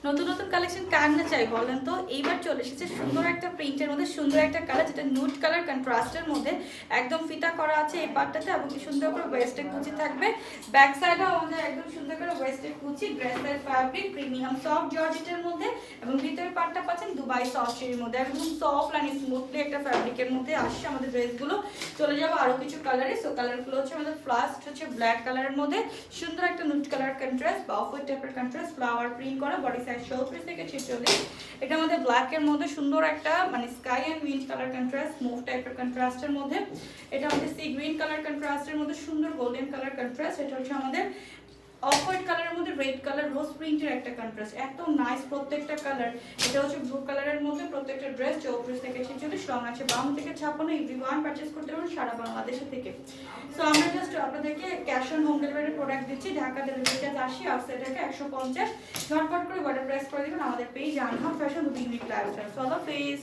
নতুন নতুন কালেকশন কার না চাই বলেন তো। এইবার চলে এসেছে সুন্দর একটা প্রিন্টের মধ্যে সুন্দর একটা কালার, যেটা নুড কালার কন্ট্রাস্টের মধ্যে একদম ফিতা করা আছে এই পার্টটাতে, এবং কি সুন্দর করে ওয়েস্টের কুচি থাকবে। ব্যাক সাইডেও আমাদের একদম সুন্দর করে ওয়েস্টের কুচি, ড্রেসের ফ্যাব্রিক প্রিমিয়াম সফট জর্জেটের মধ্যে, এবং ভিতরের পার্টটা পাচ্ছেন দুবাই সফটের মধ্যে, একদম সফট আর স্মুথলি একটা ফ্যাব্রিকের মধ্যে আসছে আমাদের ড্রেসগুলো। চলে যাবো আরো কিছু কালারে। সো কালারগুলো হচ্ছে আমাদের ফার্স্ট হচ্ছে ব্ল্যাক কালারের মধ্যে সুন্দর একটা নুড কালার কন্ট্রাস্ট বা অফ হোয়াইট টাইপের কন্ট্রাস্ট, ফ্লাওয়ার প্রিন্ট করা, বডি সাইজ 34 থেকে 46। এটা আমাদের ব্ল্যাক এর মধ্যে সুন্দর একটা মানে sky and mint colour contrast, mauve টাইপের কন্ট্রাস্টের মধ্যে। এটা আমাদের সি গ্রিন কালার কন্ট্রাস্টের মধ্যে সুন্দর গোল্ডেন কালার কন্ট্রাস্ট। এটা হচ্ছে আমাদের অফ হোয়াইট কালারের মধ্যে রেড কালার রোজ প্রিন্টের একটা কন্ট্রাস্ট, এত নাইস প্রত্যেকটা কালার। এটা হচ্ছে ব্লু কালারের মধ্যে প্রত্যেকটা ড্রেস 34 থেকে 46, রং আছে 52 থেকে 56। এভরিওয়ান পারচেজ করতে পারবেন সারা বাংলাদেশ থেকে। সো আমরা জাস্ট আপনাদেরকে cash on home delivery product দিচ্ছি, ঢাকা ডেলিভারি চার্জ 80, আউটসাইড টাকা 150। ঝটপট করে অর্ডার প্রেস করে দিবেন আমাদের page Anha fashion 2 minute live channel. So আল্লাহ হাফেজ।